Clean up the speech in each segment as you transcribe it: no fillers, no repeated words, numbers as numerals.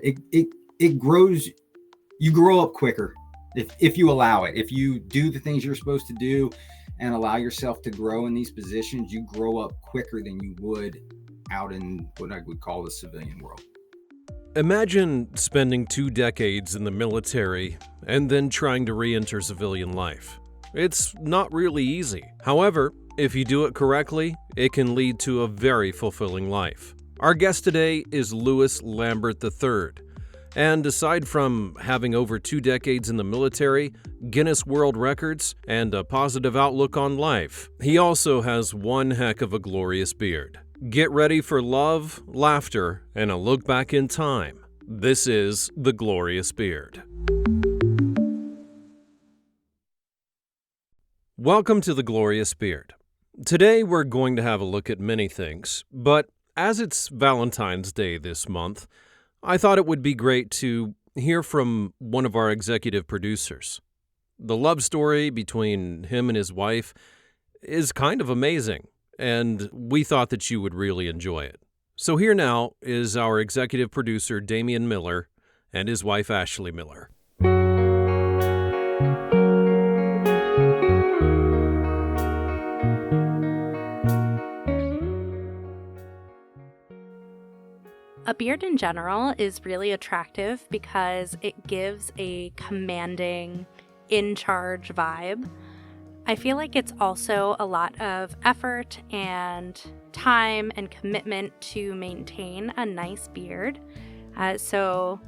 It grows. You grow up quicker if you allow it. If you do the things you're supposed to do and allow yourself to grow in these positions, you grow up quicker than you would out in what I would call the civilian world. Imagine spending 2 decades in the military and then trying to re-enter civilian life. It's not really easy. However, if you do it correctly, it can lead to a very fulfilling life. Our guest today is Lambert III. And aside from having over 2 decades in the military, Guinness World Records, and a positive outlook on life, he also has one heck of a glorious beard. Get ready for love, laughter, and a look back in time. This is The Glorious Beard. Welcome to The Glorious Beard. Today we're going to have a look at many things, but as it's Valentine's Day this month, I thought it would be great to hear from one of our executive producers. The love story between him and his wife is kind of amazing, and we thought that you would really enjoy it. So here now is our executive producer, Damian Miller, and his wife, Ashley Miller. A beard in general is really attractive because it gives a commanding, in-charge vibe. I feel like it's also a lot of effort and time and commitment to maintain a nice beard. So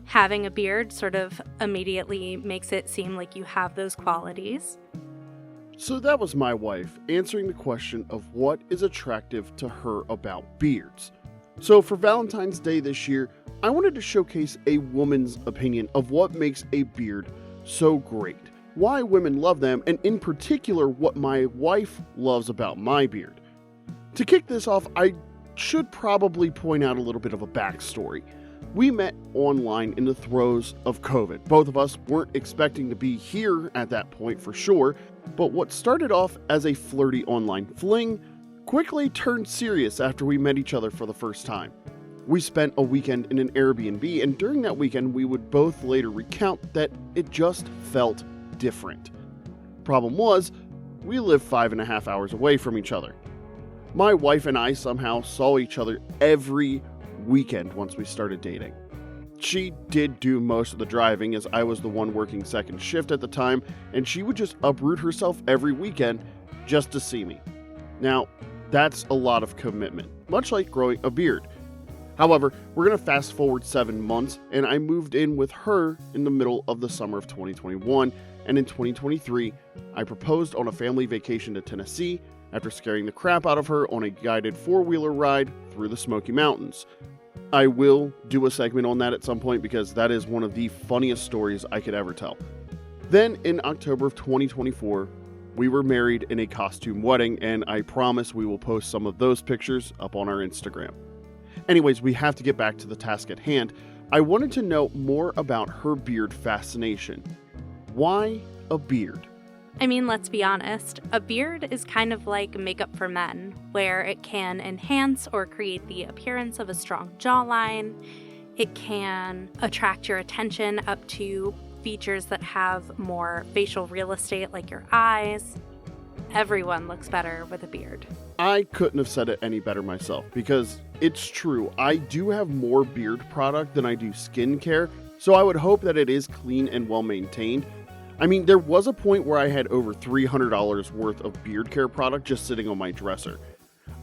having a beard sort of immediately makes it seem like you have those qualities. So that was my wife answering the question of what is attractive to her about beards. So for Valentine's Day this year, I wanted to showcase a woman's opinion of what makes a beard so great, why women love them, and in particular what my wife loves about my beard. To kick this off, I should probably point out a little bit of a backstory. We met online in the throes of COVID. Both of us weren't expecting to be here at that point for sure, but what started off as a flirty online fling quickly turned serious after we met each other for the first time. We spent a weekend in an Airbnb, and during that weekend we would both later recount that it just felt different. Problem was, we lived 5.5 hours away from each other. My wife and I somehow saw each other every weekend once we started dating. She did do most of the driving as I was the one working second shift at the time, and she would just uproot herself every weekend just to see me. Now, that's a lot of commitment, much like growing a beard. However, we're going to fast forward 7 months, and I moved in with her in the middle of the summer of 2021, and in 2023, I proposed on a family vacation to Tennessee after scaring the crap out of her on a guided 4-wheeler ride through the Smoky Mountains. I will do a segment on that at some point because that is one of the funniest stories I could ever tell. Then, in October of 2024, we were married in a costume wedding, and I promise we will post some of those pictures up on our Instagram. Anyways, we have to get back to the task at hand. I wanted to know more about her beard fascination. Why a beard? I mean, let's be honest, a beard is kind of like makeup for men, where it can enhance or create the appearance of a strong jawline. It can attract your attention up to features that have more facial real estate like your eyes. Everyone looks better with a beard. I couldn't have said it any better myself because it's true. I do have more beard product than I do skincare, so I would hope that it is clean and well maintained. I mean, there was a point where I had over $300 worth of beard care product just sitting on my dresser.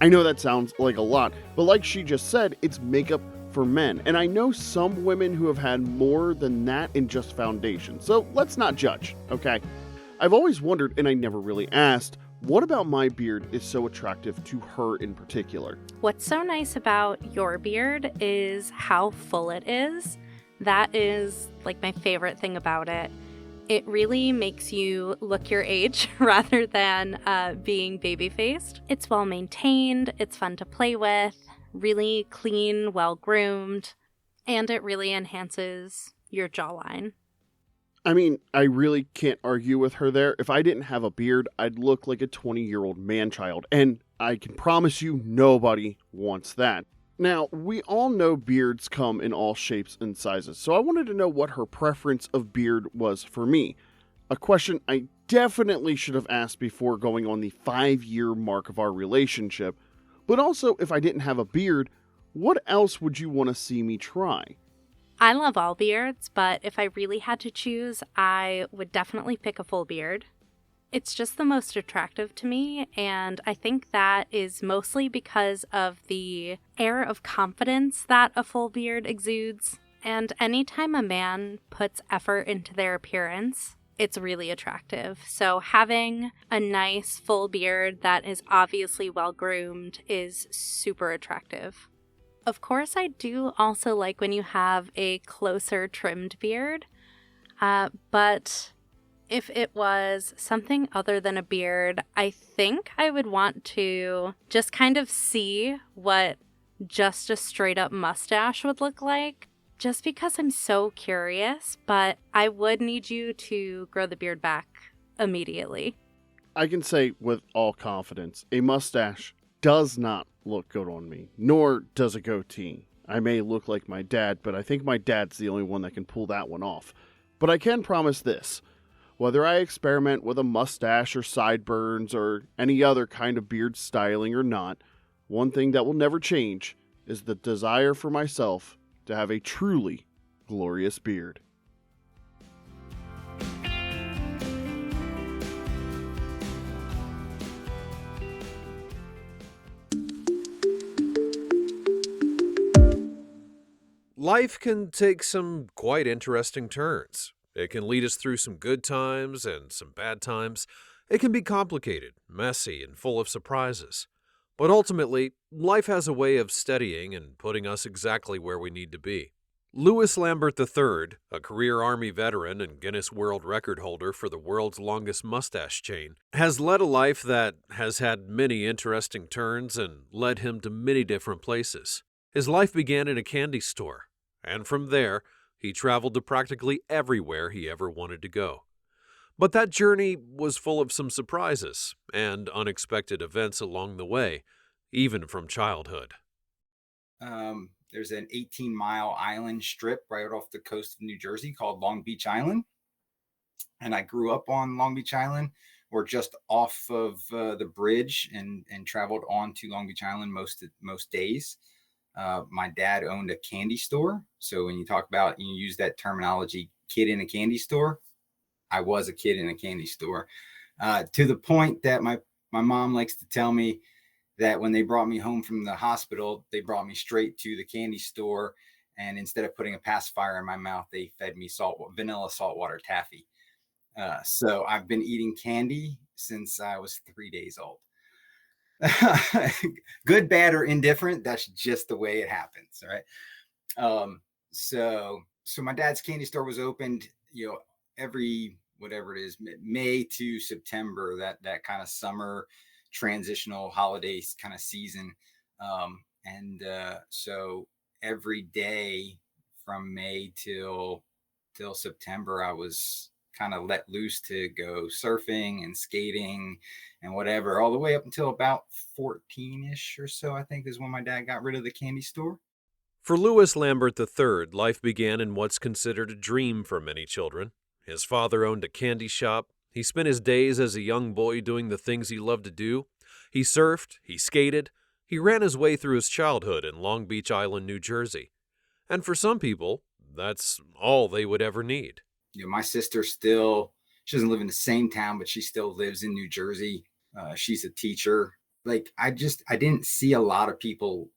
I know that sounds like a lot, but like she just said, it's makeup for men, and I know some women who have had more than that in just foundation, so let's not judge, okay? I've always wondered, and I never really asked, what about my beard is so attractive to her in particular? What's so nice about your beard is how full it is. That is like my favorite thing about it. It really makes you look your age rather than being baby-faced. It's well maintained, it's fun to play with, really clean, well-groomed, and it really enhances your jawline. I mean, I really can't argue with her there. If I didn't have a beard, I'd look like a 20-year-old man-child, and I can promise you nobody wants that. Now, we all know beards come in all shapes and sizes, so I wanted to know what her preference of beard was for me. A question I definitely should have asked before going on the 5-year mark of our relationship, but also if I didn't have a beard, what else would you want to see me try? I love all beards, but if I really had to choose, I would definitely pick a full beard. It's just the most attractive to me, and I think that is mostly because of the air of confidence that a full beard exudes. And anytime a man puts effort into their appearance, it's really attractive. So having a nice full beard that is obviously well groomed is super attractive. Of course, I do also like when you have a closer trimmed beard, but if it was something other than a beard, I think I would want to just kind of see what just a straight up mustache would look like, just because I'm so curious, but I would need you to grow the beard back immediately. I can say with all confidence, a mustache does not look good on me, nor does a goatee. I may look like my dad, but I think my dad's the only one that can pull that one off. But I can promise this. Whether I experiment with a mustache or sideburns or any other kind of beard styling or not, one thing that will never change is the desire for myself to have a truly glorious beard. Life can take some quite interesting turns. It can lead us through some good times and some bad times. It can be complicated, messy, and full of surprises. But ultimately, life has a way of steadying and putting us exactly where we need to be. Louis Lambert III, a career Army veteran and Guinness World Record holder for the world's longest mustache chain, has led a life that has had many interesting turns and led him to many different places. His life began in a candy store, and from there, he traveled to practically everywhere he ever wanted to go. But that journey was full of some surprises and unexpected events along the way, even from childhood. There's an 18-mile island strip right off the coast of New Jersey called Long Beach Island. And I grew up on Long Beach Island or just off of the bridge and traveled on to Long Beach Island most days. My dad owned a candy store. So when you talk about, you use that terminology, kid in a candy store, I was a kid in a candy store, to the point that my mom likes to tell me that when they brought me home from the hospital, they brought me straight to the candy store. And instead of putting a pacifier in my mouth, they fed me vanilla saltwater taffy. So I've been eating candy since I was 3 days old. Good, bad, or indifferent. That's just the way it happens. Right. So my dad's candy store was opened, every, whatever it is, May to September, that kind of summer transitional holidays kind of season. So every day from May till September, I was kind of let loose to go surfing and skating and whatever, all the way up until about 14-ish or so, I think, is when my dad got rid of the candy store. For Louis Lambert III, life began in what's considered a dream for many children. His father owned a candy shop. He spent his days as a young boy doing the things he loved to do. He surfed, he skated, he ran his way through his childhood in Long Beach Island, New Jersey. And for some people, that's all they would ever need. My sister she doesn't live in the same town, but she still lives in New Jersey. She's a teacher. Like, I didn't see a lot of people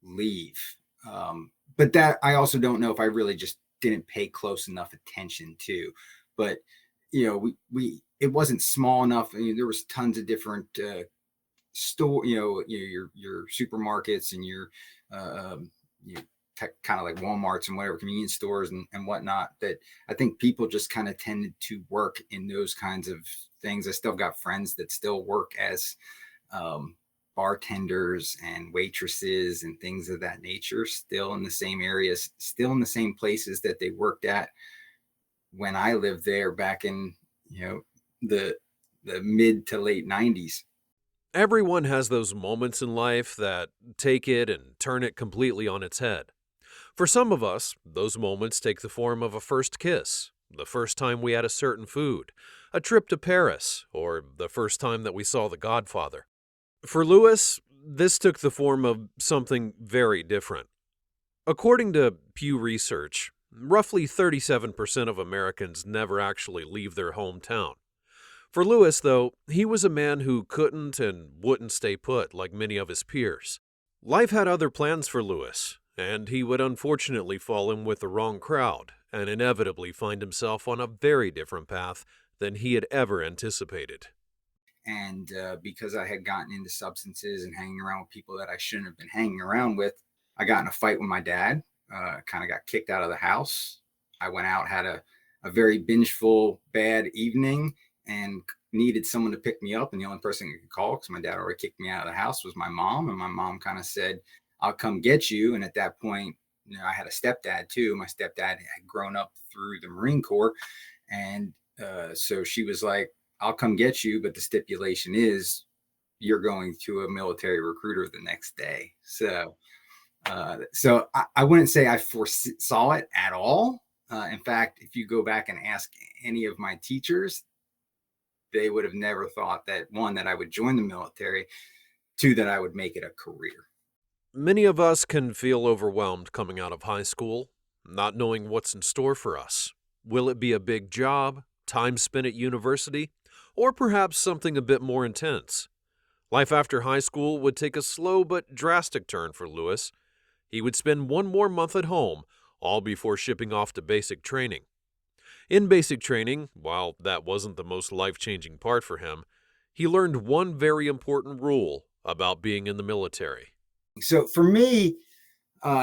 leave. But that, I also don't know if I really just didn't pay close enough attention to. But, it wasn't small enough. There was tons of different store, your supermarkets and your kind of like Walmarts and whatever, convenience stores and whatnot, that I think people just kind of tended to work in those kinds of things. I still got friends that still work as bartenders and waitresses and things of that nature, still in the same areas, still in the same places that they worked at when I lived there back in, the mid to late 90s. Everyone has those moments in life that take it and turn it completely on its head. For some of us, those moments take the form of a first kiss, the first time we had a certain food, a trip to Paris, or the first time that we saw The Godfather. For Lewis, this took the form of something very different. According to Pew Research, roughly 37% of Americans never actually leave their hometown. For Lewis, though, he was a man who couldn't and wouldn't stay put like many of his peers. Life had other plans for Lewis, and he would unfortunately fall in with the wrong crowd and inevitably find himself on a very different path than he had ever anticipated. And because I had gotten into substances and hanging around with people that I shouldn't have been hanging around with, I got in a fight with my dad, kind of got kicked out of the house. I went out, had a very bingeful, bad evening, and needed someone to pick me up. And the only person I could call, because my dad already kicked me out of the house, was my mom. And my mom kind of said, "I'll come get you." And at that point, I had a stepdad too. My stepdad had grown up through the Marine Corps. And so she was like, "I'll come get you, but the stipulation is you're going to a military recruiter the next day." So I wouldn't say I foresaw it at all. In fact, if you go back and ask any of my teachers, they would have never thought that, one, that I would join the military, two, that I would make it a career. Many of us can feel overwhelmed coming out of high school, not knowing what's in store for us. Will it be a big job, time spent at university, or perhaps something a bit more intense? Life after high school would take a slow but drastic turn for Lewis. He would spend one more month at home, all before shipping off to basic training. In basic training, while that wasn't the most life-changing part for him, he learned one very important rule about being in the military. So for me,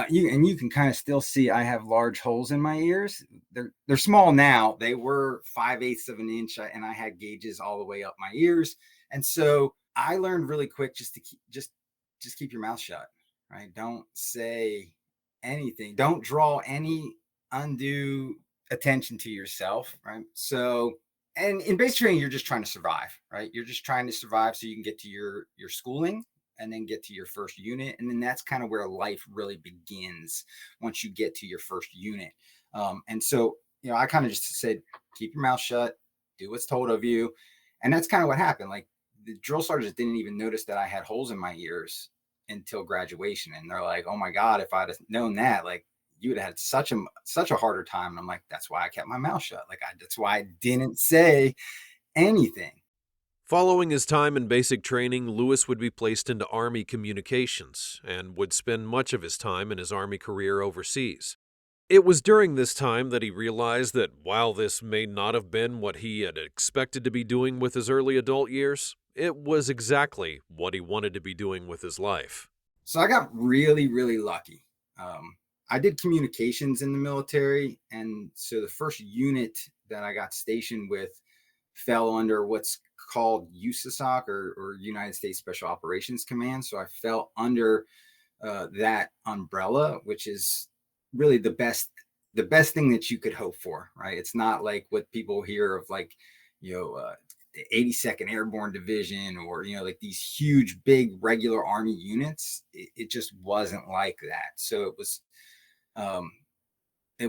you can kind of still see I have large holes in my ears. They're small now. They were 5/8 of an inch, and I had gauges all the way up my ears. And so I learned really quick just to keep your mouth shut, right? Don't say anything. Don't draw any undue attention to yourself, right? So, and in basic training, you're just trying to survive, right? You're just trying to survive so you can get to your schooling and then get to your first unit. And then that's kind of where life really begins once you get to your first unit. And so, I kind of just said, keep your mouth shut, do what's told of you. And that's kind of what happened. Like, the drill sergeants didn't even notice that I had holes in my ears until graduation. And they're like, "Oh my God, if I'd have known that, like, you would have had such a harder time." And I'm like, that's why I kept my mouth shut. That's why I didn't say anything. Following his time in basic training, Lewis would be placed into Army communications and would spend much of his time in his Army career overseas. It was during this time that he realized that while this may not have been what he had expected to be doing with his early adult years, it was exactly what he wanted to be doing with his life. So I got really, really lucky. I did communications in the military. And so the first unit that I got stationed with fell under what's called USASOC, or United States Special Operations Command. So I fell under that umbrella, which is really the best thing that you could hope for, right? It's not like what people hear of, like, the 82nd Airborne Division, or, like these huge, big regular Army units. It just wasn't like that. So it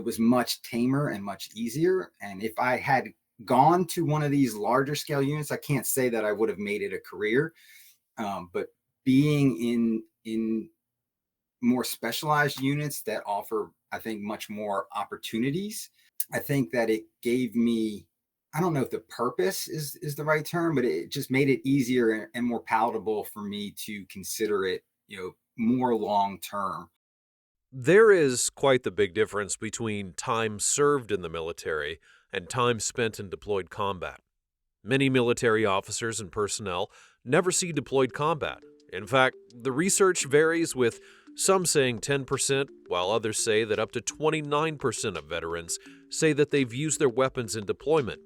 was much tamer and much easier. And if I had gone to one of these larger scale units, I can't say that I would have made it a career. But being in more specialized units that offer, I think, much more opportunities, I think that it gave me, I don't know if the purpose is the right term, but it just made it easier and more palatable for me to consider it, more long term. There is quite the big difference between time served in the military and time spent in deployed combat. Many military officers and personnel never see deployed combat. In fact, the research varies, with some saying 10%, while others say that up to 29% of veterans say that they've used their weapons in deployment.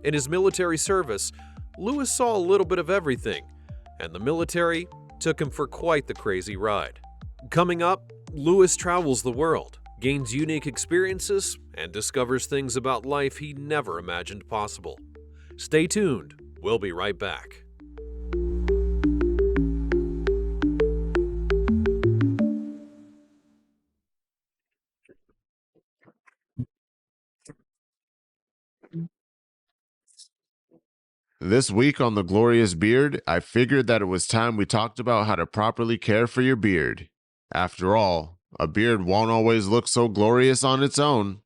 In his military service, Lewis saw a little bit of everything, and the military took him for quite the crazy ride. Coming up, Lewis travels the world, gains unique experiences, and discovers things about life he never imagined possible. Stay tuned. We'll be right back. This week on The Glorious Beard, I figured that it was time we talked about how to properly care for your beard. After all, a beard won't always look so glorious on its own.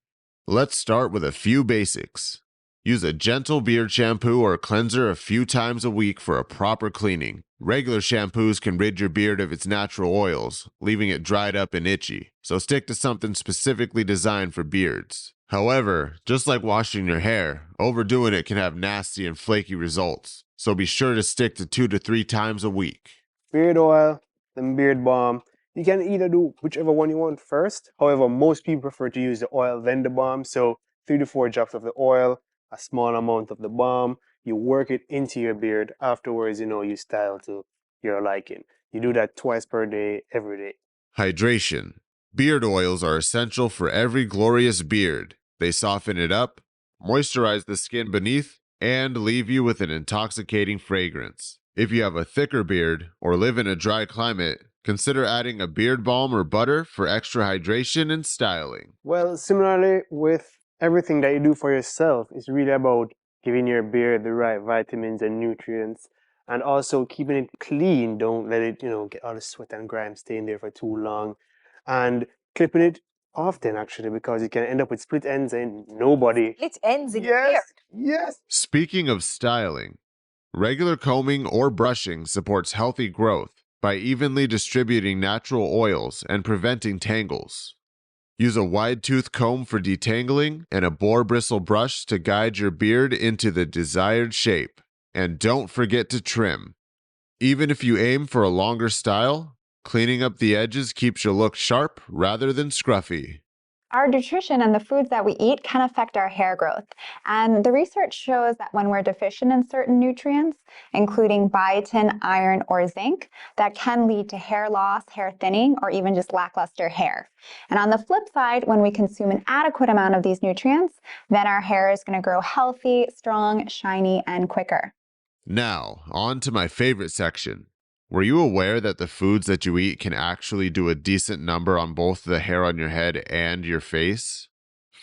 Let's start with a few basics. Use a gentle beard shampoo or cleanser a few times a week for a proper cleaning. Regular shampoos can rid your beard of its natural oils, leaving it dried up and itchy, so stick to something specifically designed for beards. However, just like washing your hair, overdoing it can have nasty and flaky results, so be sure to stick to 2 to 3 times a week. Beard oil and beard balm. You can either do whichever one you want first. However, most people prefer to use the oil then the balm, so 3 to 4 drops of the oil, a small amount of the balm. You work it into your beard. Afterwards, you style to your liking. You do that twice per day, every day. Hydration. Beard oils are essential for every glorious beard. They soften it up, moisturize the skin beneath, and leave you with an intoxicating fragrance. If you have a thicker beard or live in a dry climate, consider adding a beard balm or butter for extra hydration and styling. Well, similarly with everything that you do for yourself, it's really about giving your beard the right vitamins and nutrients, and also keeping it clean. Don't let it, get all the sweat and grime staying there for too long, and clipping it often, actually, because you can end up with split ends and nobody. Split ends in your beard. Yes. Speaking of styling, regular combing or brushing supports healthy growth by evenly distributing natural oils and preventing tangles. Use a wide-tooth comb for detangling and a boar bristle brush to guide your beard into the desired shape. And don't forget to trim. Even if you aim for a longer style, cleaning up the edges keeps your look sharp rather than scruffy. Our nutrition and the foods that we eat can affect our hair growth. And the research shows that when we're deficient in certain nutrients, including biotin, iron, or zinc, that can lead to hair loss, hair thinning, or even just lackluster hair. And on the flip side, when we consume an adequate amount of these nutrients, then our hair is going to grow healthy, strong, shiny, and quicker. Now, on to my favorite section. Were you aware that the foods that you eat can actually do a decent number on both the hair on your head and your face?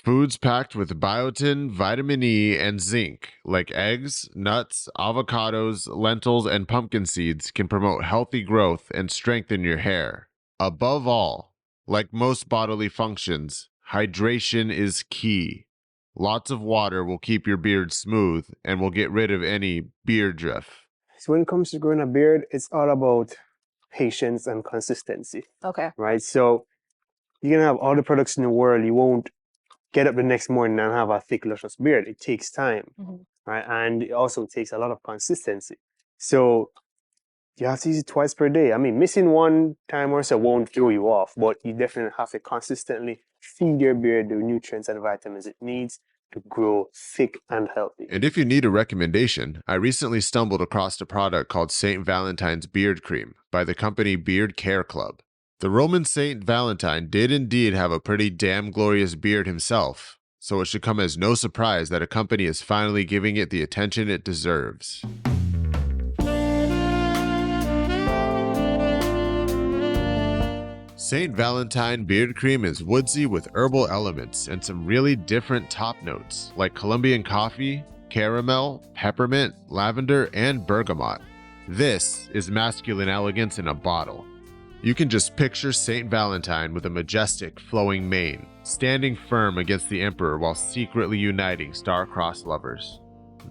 Foods packed with biotin, vitamin E, and zinc, like eggs, nuts, avocados, lentils, and pumpkin seeds, can promote healthy growth and strengthen your hair. Above all, like most bodily functions, hydration is key. Lots of water will keep your beard smooth and will get rid of any beard drift. So when it comes to growing a beard, it's all about patience and consistency. Okay. Right? So you can have all the products in the world. You won't get up the next morning and have a thick, luscious beard. It takes time. Right? And it also takes a lot of consistency. So you have to use it twice per day. I mean, missing one time or so won't throw you off, but you definitely have to consistently feed your beard the nutrients and vitamins it needs to grow thick and healthy. And if you need a recommendation, I recently stumbled across a product called St Valentine's Beard Cream by the company Beard Care Club. The Roman St Valentine did indeed have a pretty damn glorious beard himself, so it should come as no surprise that a company is finally giving it the attention it deserves. St. Valentine Beard Cream is woodsy with herbal elements and some really different top notes like Colombian coffee, caramel, peppermint, lavender, and bergamot. This is masculine elegance in a bottle. You can just picture St. Valentine with a majestic, flowing mane, standing firm against the emperor while secretly uniting star-crossed lovers.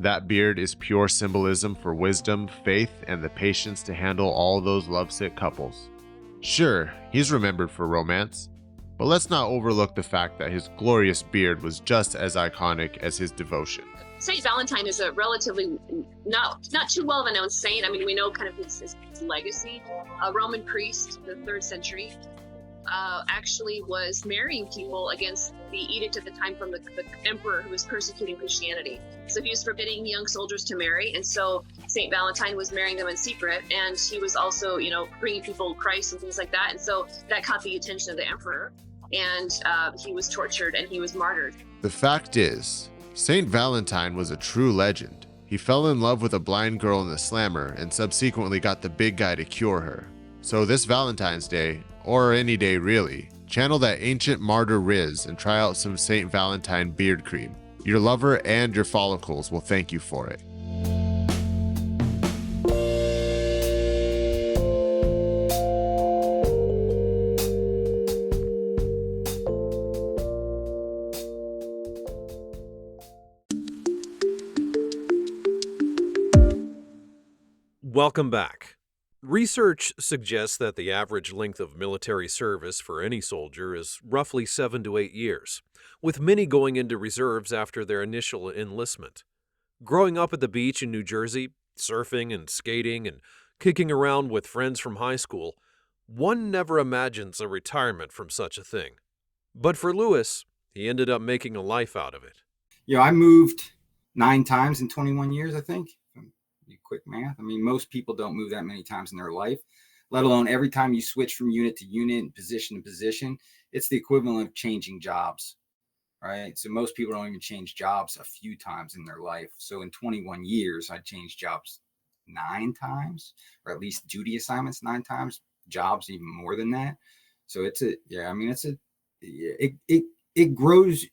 That beard is pure symbolism for wisdom, faith, and the patience to handle all those lovesick couples. Sure, he's remembered for romance, but let's not overlook the fact that his glorious beard was just as iconic as his devotion. St. Valentine is a relatively not too well of a known saint. I mean, we know kind of his legacy. A Roman priest, the 3rd century, actually was marrying people against the edict at the time from the emperor who was persecuting Christianity. So he was forbidding young soldiers to marry, and so St. Valentine was marrying them in secret, and he was also, bringing people Christ and things like that, and so that caught the attention of the emperor, and he was tortured and he was martyred. The fact is, St. Valentine was a true legend. He fell in love with a blind girl in the slammer and subsequently got the big guy to cure her. So this Valentine's Day, or any day really, channel that ancient martyr riz and try out some St. Valentine beard cream. Your lover and your follicles will thank you for it. Welcome back. Research suggests that the average length of military service for any soldier is roughly 7 to 8 years, with many going into reserves after their initial enlistment. Growing up at the beach in New Jersey, surfing and skating and kicking around with friends from high school, one never imagines a retirement from such a thing. But for Lewis, he ended up making a life out of it. I moved 9 times in 21 years, I think. Quick math. I mean, most people don't move that many times in their life, let alone every time you switch from unit to unit, position to position. It's the equivalent of changing jobs, right? So most people don't even change jobs a few times in their life. So in 21 years, I changed jobs 9 times, or at least duty assignments 9 times, jobs even more than that. So it grows.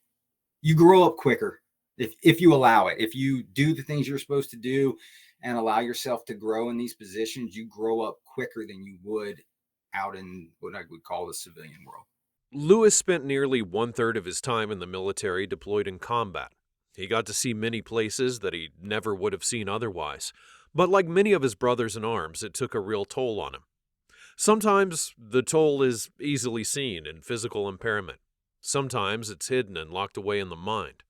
You grow up quicker if you allow it. If you do the things you're supposed to do and allow yourself to grow in these positions, you grow up quicker than you would out in what I would call the civilian world. Lewis spent nearly 1/3 of his time in the military deployed in combat. He got to see many places that he never would have seen otherwise. But like many of his brothers in arms, it took a real toll on him. Sometimes the toll is easily seen in physical impairment. Sometimes it's hidden and locked away in the mind.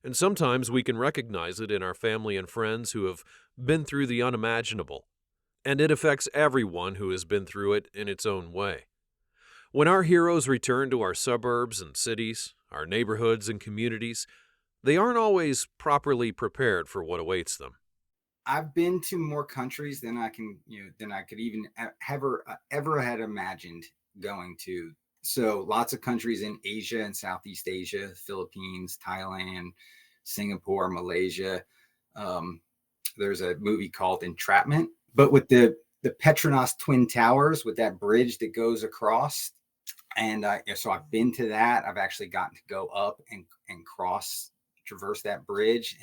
And sometimes we can recognize it in our family and friends who have been through the unimaginable. And it affects everyone who has been through it in its own way. When our heroes return to our suburbs and cities, our neighborhoods and communities, they aren't always properly prepared for what awaits them. I've been to more countries than I could even ever had imagined going to. So lots of countries in Asia and Southeast Asia, Philippines, Thailand, Singapore, Malaysia. There's a movie called Entrapment, but with the Petronas Twin Towers, with that bridge that goes across. And so I've been to that. I've actually gotten to go up and traverse that bridge.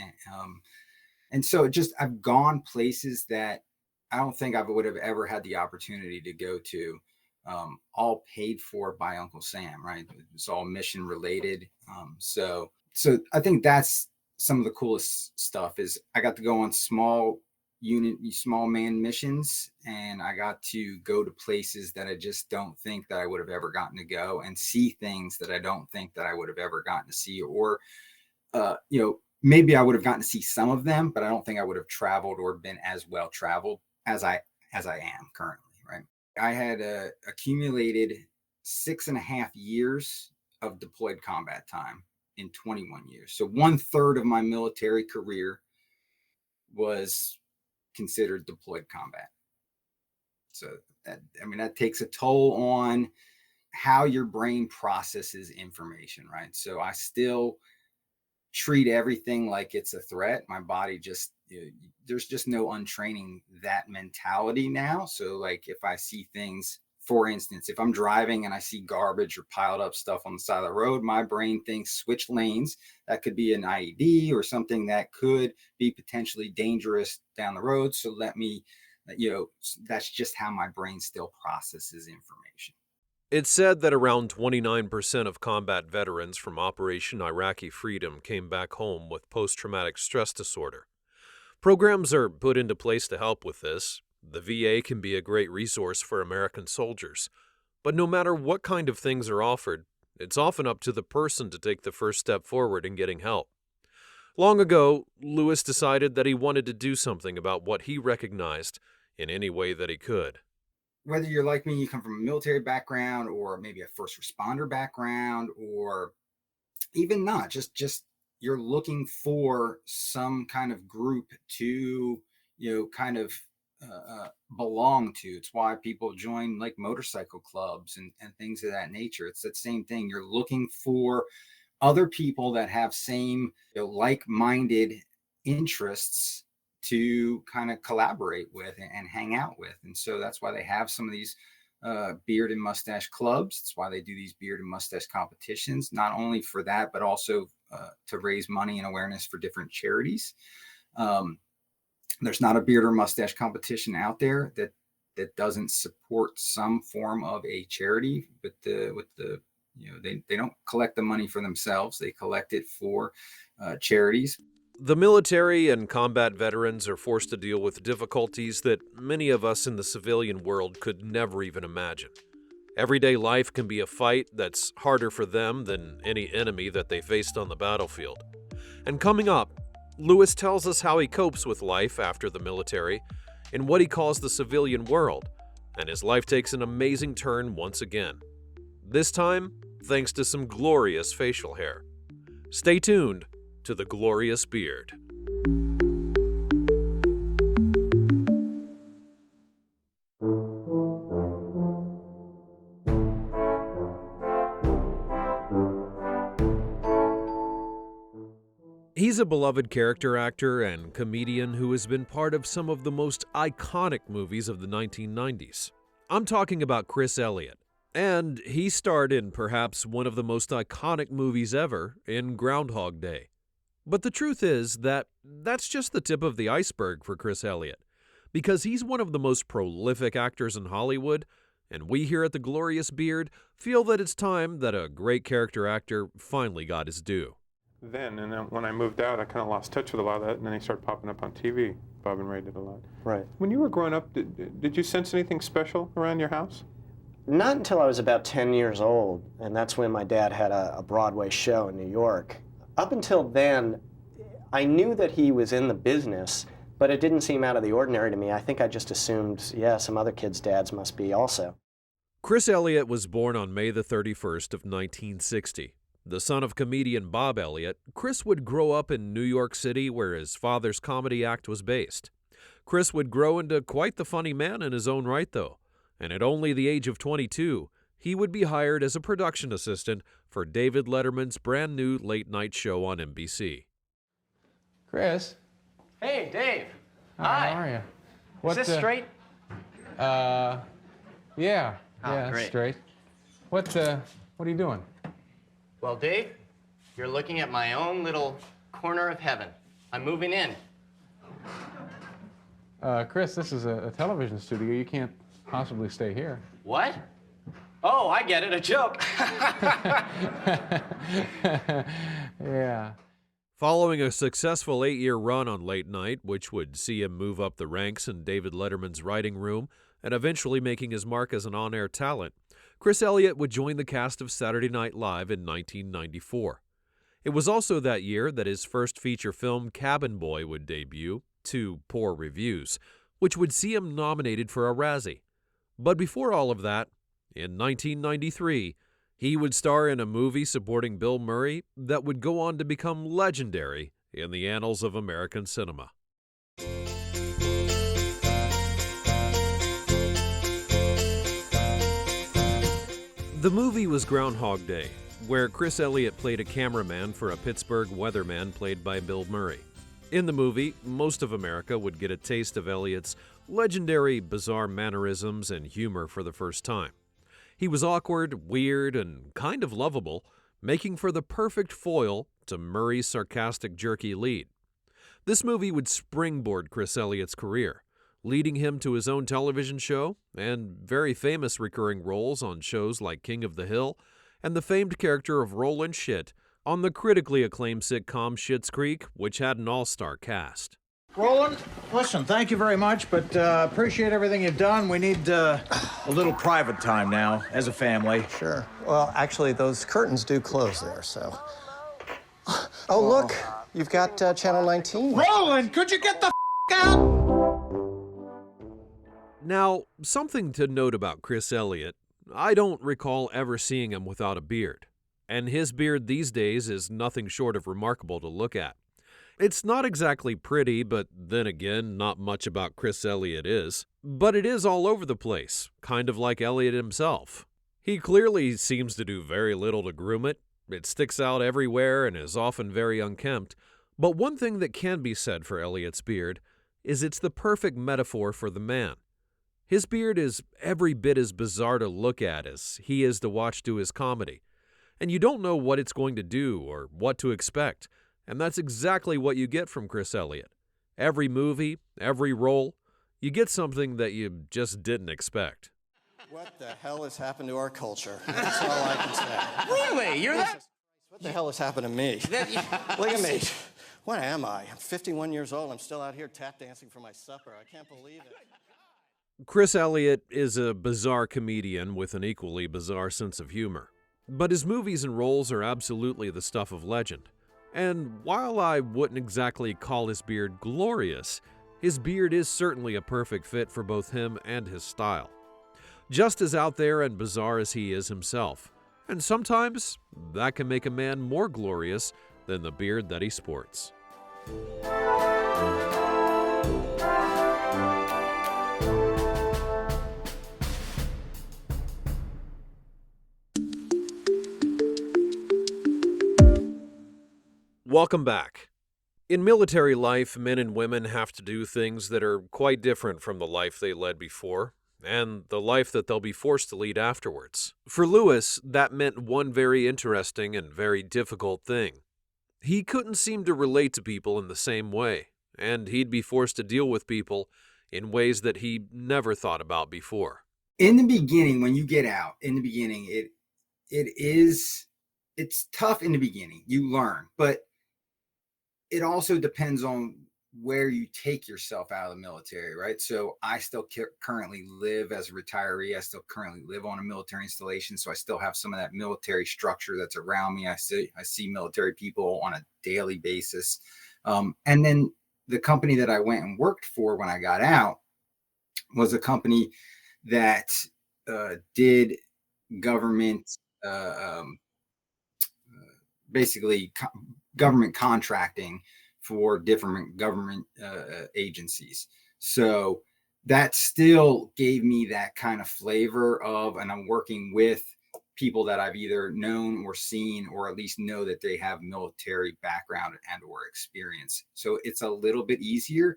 And so I've gone places that I don't think I would have ever had the opportunity to go to. All paid for by Uncle Sam, right? It's all mission related. So I think that's some of the coolest stuff is I got to go on small man missions, and I got to go to places that I just don't think that I would have ever gotten to go, and see things that I don't think that I would have ever gotten to see, or maybe I would have gotten to see some of them, but I don't think I would have traveled or been as well traveled as I am currently. Right. I had accumulated 6.5 years of deployed combat time in 21 years. So 1/3 of my military career was considered deployed combat. So that takes a toll on how your brain processes information, right? So I still treat everything like it's a threat. My body there's just no untraining that mentality now. So like if I see things, for instance, if I'm driving and I see garbage or piled up stuff on the side of the road, my brain thinks switch lanes. That could be an IED or something that could be potentially dangerous down the road. So let me, that's just how my brain still processes information. It's said that around 29% of combat veterans from Operation Iraqi Freedom came back home with post-traumatic stress disorder. Programs are put into place to help with this. The VA can be a great resource for American soldiers. But no matter what kind of things are offered, it's often up to the person to take the first step forward in getting help. Long ago, Lewis decided that he wanted to do something about what he recognized in any way that he could. Whether you're like me, you come from a military background or maybe a first responder background, or even not, just you're looking for some kind of group to, belong to. It's why people join like motorcycle clubs and things of that nature. It's that same thing. You're looking for other people that have same like-minded interests to kind of collaborate with and hang out with. And so that's why they have some of these beard and mustache clubs. That's why they do these beard and mustache competitions, not only for that, but also to raise money and awareness for different charities. There's not a beard or mustache competition out there that doesn't support some form of a charity with the they don't collect the money for themselves. They collect it for charities. The military and combat veterans are forced to deal with difficulties that many of us in the civilian world could never even imagine. Everyday life can be a fight that's harder for them than any enemy that they faced on the battlefield. And coming up, Lewis tells us how he copes with life after the military in what he calls the civilian world, and his life takes an amazing turn once again. This time, thanks to some glorious facial hair. Stay tuned to The Glorious Beard. He's a beloved character actor and comedian who has been part of some of the most iconic movies of the 1990s. I'm talking about Chris Elliott, and he starred in perhaps one of the most iconic movies ever in Groundhog Day. But the truth is that that's just the tip of the iceberg for Chris Elliott, because he's one of the most prolific actors in Hollywood, and we here at The Glorious Beard feel that it's time that a great character actor finally got his due. Then, and then when I moved out, I kind of lost touch with a lot of that, and then they started popping up on TV. Bob and Ray did a lot. Right. When you were growing up, did you sense anything special around your house? Not until I was about 10 years old, and that's when my dad had a Broadway show in New York. Up until then, I knew that he was in the business, but it didn't seem out of the ordinary to me. I think I just assumed, yeah, some other kids' dads must be also. Chris Elliott was born on May the 31st of 1960. The son of comedian Bob Elliott, Chris would grow up in New York City where his father's comedy act was based. Chris would grow into quite the funny man in his own right, though, and at only the age of 22, he would be hired as a production assistant for David Letterman's brand new late-night show on NBC. Chris? Hey, Dave. Hi. How are you? Is this straight? Yeah. Oh, Yeah, great. it's straight. What are you doing? Well, Dave, you're looking at my own little corner of heaven. I'm moving in. Chris, this is a television studio. You can't possibly stay here. What? Oh, I get it, a joke. Yeah. Following a successful 8-year run on late night, which would see him move up the ranks in David Letterman's writing room and eventually making his mark as an on-air talent, Chris Elliott would join the cast of Saturday Night Live in 1994. It was also that year that his first feature film, Cabin Boy, would debut, to poor reviews, which would see him nominated for a Razzie. But before all of that, in 1993, he would star in a movie supporting Bill Murray that would go on to become legendary in the annals of American cinema. The movie was Groundhog Day, where Chris Elliott played a cameraman for a Pittsburgh weatherman played by Bill Murray. In the movie, most of America would get a taste of Elliott's legendary bizarre mannerisms and humor for the first time. He was awkward, weird, and kind of lovable, making for the perfect foil to Murray's sarcastic, jerky lead. This movie would springboard Chris Elliott's career, leading him to his own television show and very famous recurring roles on shows like King of the Hill and the famed character of Roland Shit on the critically acclaimed sitcom Schitt's Creek, which had an all-star cast. Roland, listen, thank you very much, but appreciate everything you've done. We need a little private time now, as a family. Sure. Well, actually, those curtains do close there, so... Oh, look, you've got Channel 19. Roland, could you get the out? Now, something to note about Chris Elliott, I don't recall ever seeing him without a beard, and his beard these days is nothing short of remarkable to look at. It's not exactly pretty, but then again, not much about Chris Elliott is. But it is all over the place, kind of like Elliott himself. He clearly seems to do very little to groom it. It sticks out everywhere and is often very unkempt. But one thing that can be said for Elliott's beard is it's the perfect metaphor for the man. His beard is every bit as bizarre to look at as he is to watch do his comedy. And you don't know what it's going to do or what to expect. And that's exactly what you get from Chris Elliott. Every movie, every role, you get something that you just didn't expect. What the hell has happened to our culture? That's all I can say. Really? You're that? What the hell has happened to me? Look at me. What am I? I'm 51 years old. I'm still out here tap dancing for my supper. I can't believe it. Chris Elliott is a bizarre comedian with an equally bizarre sense of humor. But his movies and roles are absolutely the stuff of legend. And while I wouldn't exactly call his beard glorious, his beard is certainly a perfect fit for both him and his style. Just as out there and bizarre as he is himself. And sometimes that can make a man more glorious than the beard that he sports. Welcome back. In military life, men and women have to do things that are quite different from the life they led before, and the life that they'll be forced to lead afterwards. For Lewis, that meant one very interesting and very difficult thing. He couldn't seem to relate to people in the same way, and he'd be forced to deal with people in ways that he never thought about before. In the beginning, when you get out, in the beginning, it's tough in the beginning. You learn, but it also depends on where you take yourself out of the military, right? So I still currently live as a retiree. I still currently live on a military installation. So I still have some of that military structure that's around me. I see military people on a daily basis. And then the company that I went and worked for when I got out was a company that did government, basically government contracting for different government agencies. So that still gave me that kind of flavor of, and I'm working with people that I've either known or seen, or at least know that they have military background and or experience. So it's a little bit easier.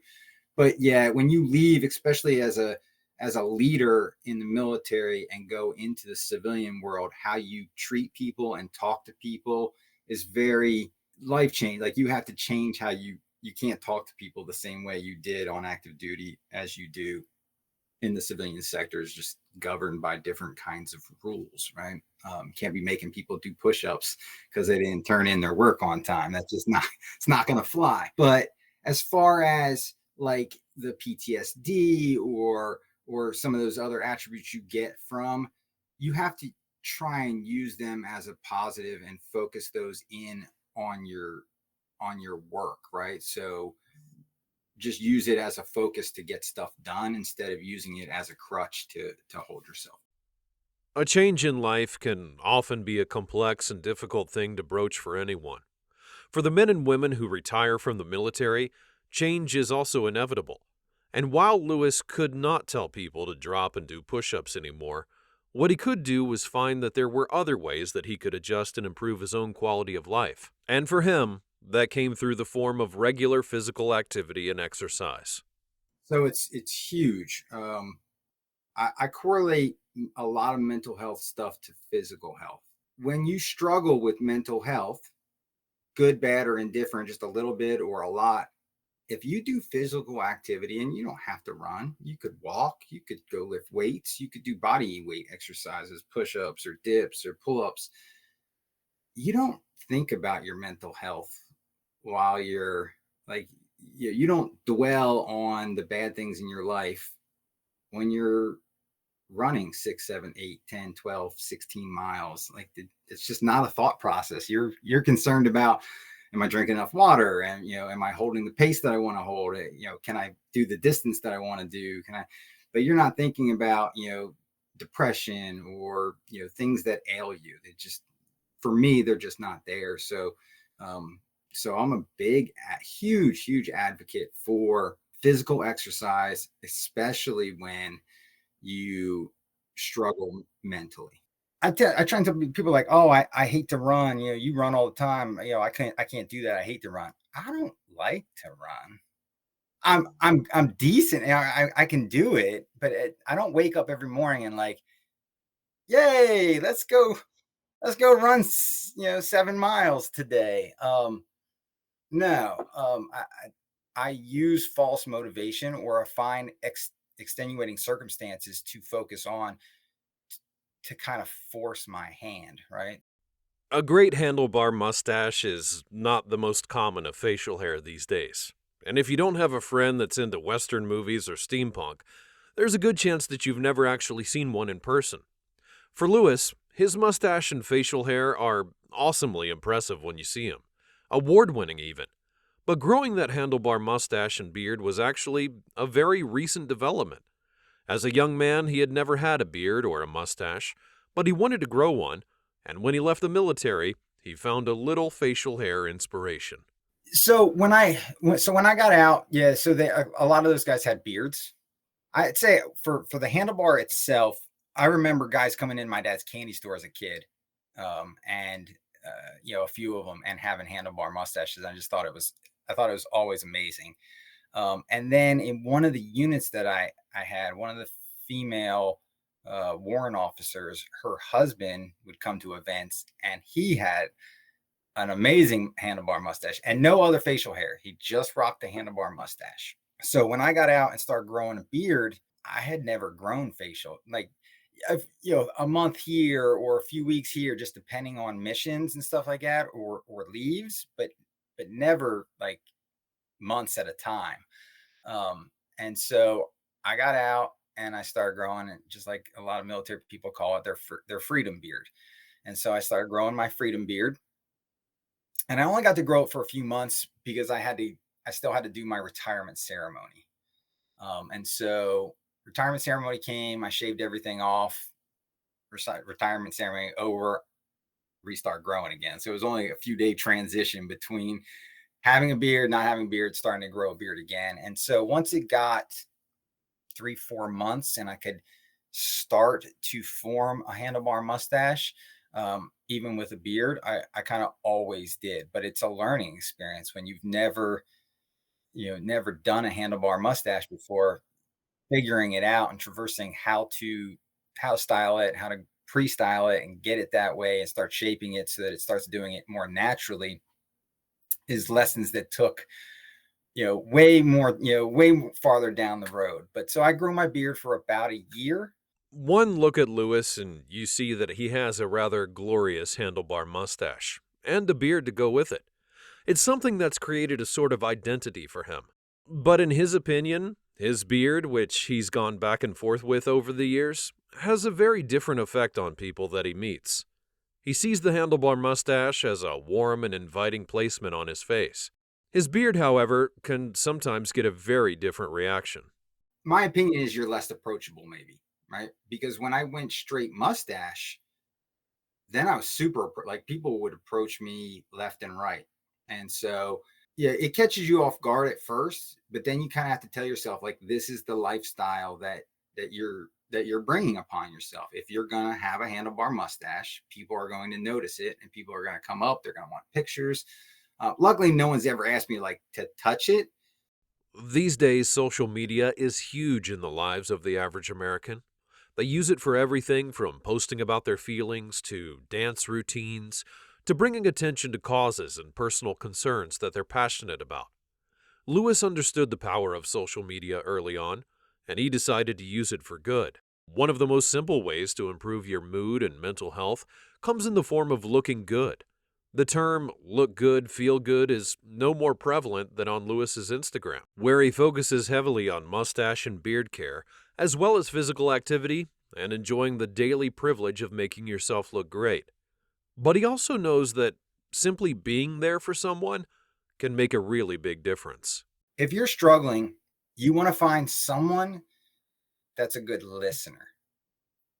But yeah, when you leave, especially as a leader in the military and go into the civilian world, how you treat people and talk to people is very life change. Like you have to change how you can't talk to people the same way you did on active duty as you do in the civilian sector. Is just governed by different kinds of rules, right? Can't be making people do push-ups because they didn't turn in their work on time. That's just not, it's not going to fly. But as far as like the PTSD or some of those other attributes you get from, you have to try and use them as a positive and focus those in on your work, right? So just use it as a focus to get stuff done instead of using it as a crutch to hold yourself. A change in life can often be a complex and difficult thing to broach for anyone. For the men and women who retire from the military, change is also inevitable. And while Lewis could not tell people to drop and do push-ups anymore, what he could do was find that there were other ways that he could adjust and improve his own quality of life. And for him, that came through the form of regular physical activity and exercise. So it's huge. I correlate a lot of mental health stuff to physical health. When you struggle with mental health, good, bad, or indifferent, just a little bit or a lot, if you do physical activity, and you don't have to run, you could walk, you could go lift weights, you could do body weight exercises, push-ups or dips or pull-ups. You don't think about your mental health while you're like, you don't dwell on the bad things in your life when you're running 6, 7, 8, 10, 12, 16 miles. Like it's just not a thought process. You're concerned about, am I drinking enough water? And, am I holding the pace that I want to hold? Can I do the distance that I want to do? But you're not thinking about, depression or, things that ail you. They just, for me, they're just not there. So I'm a huge advocate for physical exercise, especially when you struggle mentally. I try and tell people like, oh, I hate to run. You run all the time. I can't do that. I hate to run. I don't like to run. I'm decent. I can do it, but I don't wake up every morning and like, yay, let's go run, 7 miles today. No, I use false motivation, or I find extenuating circumstances to focus on to kind of force my hand, right? A great handlebar mustache is not the most common of facial hair these days. And if you don't have a friend that's into Western movies or steampunk, there's a good chance that you've never actually seen one in person. For Lewis, his mustache and facial hair are awesomely impressive when you see him, award-winning even. But growing that handlebar mustache and beard was actually a very recent development. As a young man, he had never had a beard or a mustache, but he wanted to grow one, and when he left the military, he found a little facial hair inspiration. So when I got out, yeah, so a lot of those guys had beards. I'd say for the handlebar itself, I remember guys coming in my dad's candy store as a kid, and a few of them, and having handlebar mustaches. I thought it was always amazing. And then in one of the units that I had, one of the female warrant officers, her husband would come to events, and he had an amazing handlebar mustache and no other facial hair. He just rocked the handlebar mustache. So when I got out and started growing a beard, I had never grown facial, like, a month here or a few weeks here, just depending on missions and stuff like that, or leaves, but never like months at a time. And so I got out and I started growing it, just like a lot of military people call it, their freedom beard. And so I started growing my freedom beard, and I only got to grow it for a few months because I still had to do my retirement ceremony. And so retirement ceremony came, I shaved everything off, retirement ceremony over, restart growing again. So it was only a few day transition between having a beard, not having a beard, starting to grow a beard again. And so once it got 3-4 months and I could start to form a handlebar mustache, even with a beard, I kind of always did. But it's a learning experience when you've never done a handlebar mustache before, figuring it out and traversing how to style it, how to pre-style it and get it that way and start shaping it so that it starts doing it more naturally, is lessons that took way farther down the road. But so I grew my beard for about a year. One look at Lewis and you see that he has a rather glorious handlebar mustache and a beard to go with it. It's something that's created a sort of identity for him. But in his opinion, his beard, which he's gone back and forth with over the years, has a very different effect on people that he meets. He sees the handlebar mustache as a warm and inviting placement on his face. His beard, however, can sometimes get a very different reaction. My opinion is you're less approachable, maybe, right? Because when I went straight mustache, then I was like, people would approach me left and right. And so, yeah, it catches you off guard at first, but then you kind of have to tell yourself, like, this is the lifestyle that you're bringing upon yourself. If you're going to have a handlebar mustache, people are going to notice it, and people are going to come up. They're going to want pictures. Luckily, no one's ever asked me to touch it. These days, social media is huge in the lives of the average American. They use it for everything from posting about their feelings to dance routines to bringing attention to causes and personal concerns that they're passionate about. Lewis understood the power of social media early on, and he decided to use it for good. One of the most simple ways to improve your mood and mental health comes in the form of looking good. The term look good, feel good is no more prevalent than on Lewis's Instagram, where he focuses heavily on mustache and beard care, as well as physical activity and enjoying the daily privilege of making yourself look great. But he also knows that simply being there for someone can make a really big difference. If you're struggling, you want to find someone that's a good listener,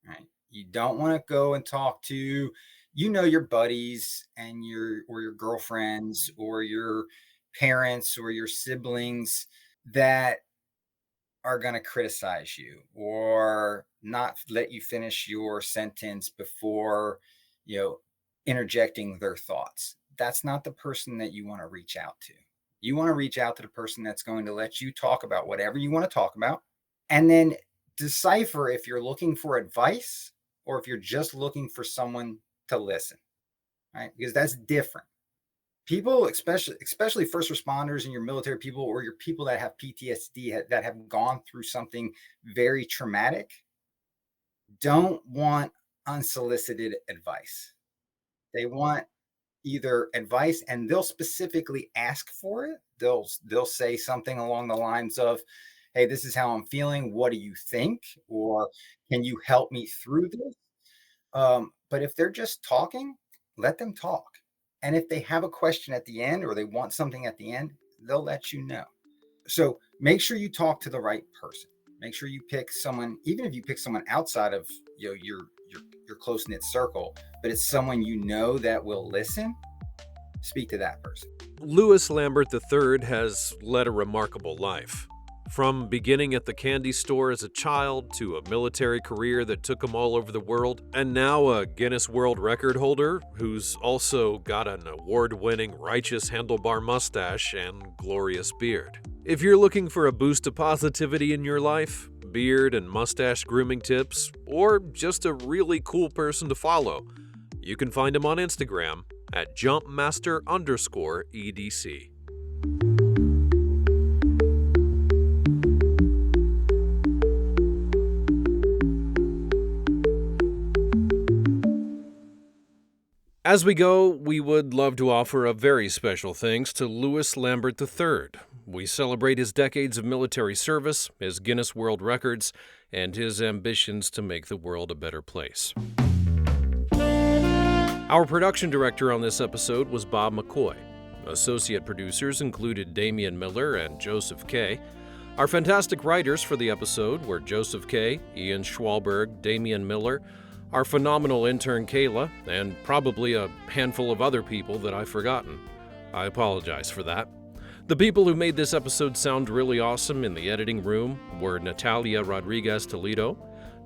right? You don't want to go and talk to, your buddies and your girlfriends or your parents or your siblings that are going to criticize you or not let you finish your sentence before, interjecting their thoughts. That's not the person that you want to reach out to. You want to reach out to the person that's going to let you talk about whatever you want to talk about, and then decipher if you're looking for advice or if you're just looking for someone to listen, right? Because that's different. People, especially first responders and your military people or your people that have PTSD, that have gone through something very traumatic, don't want unsolicited advice. They want either advice, and they'll specifically ask for it. They'll say something along the lines of, hey, this is how I'm feeling. What do you think? Or can you help me through this? But if they're just talking, let them talk. And if they have a question at the end or they want something at the end, they'll let you know. So make sure you talk to the right person. Make sure you pick someone, even if you pick someone outside of your close-knit circle, but it's someone you know that will listen. Speak to that person. Louis Lambert III has led a remarkable life. From beginning at the candy store as a child to a military career that took him all over the world, and now a Guinness World Record holder who's also got an award-winning righteous handlebar mustache and glorious beard. If you're looking for a boost of positivity in your life, beard and mustache grooming tips, or just a really cool person to follow, you can find him on Instagram at jumpmaster_EDC. As we go, we would love to offer a very special thanks to Louis Lambert III. We celebrate his decades of military service, his Guinness World Records, and his ambitions to make the world a better place. Our production director on this episode was Bob McCoy. Associate producers included Damian Miller and Joseph Kay. Our fantastic writers for the episode were Joseph Kay, Ian Schwalberg, Damian Miller, our phenomenal intern Kayla, and probably a handful of other people that I've forgotten. I apologize for that. The people who made this episode sound really awesome in the editing room were Natalia Rodriguez Toledo,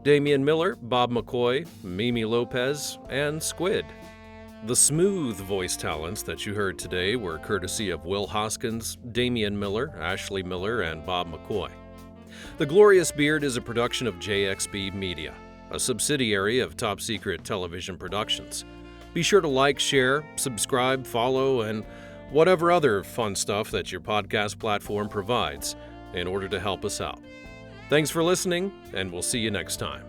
Damian Miller, Bob McCoy, Mimi Lopez, and Squid. The smooth voice talents that you heard today were courtesy of Will Hoskins, Damian Miller, Ashley Miller, and Bob McCoy. The Glorious Beard is a production of JXB Media, a subsidiary of Top Secret Television Productions. Be sure to like, share, subscribe, follow, and whatever other fun stuff that your podcast platform provides in order to help us out. Thanks for listening, and we'll see you next time.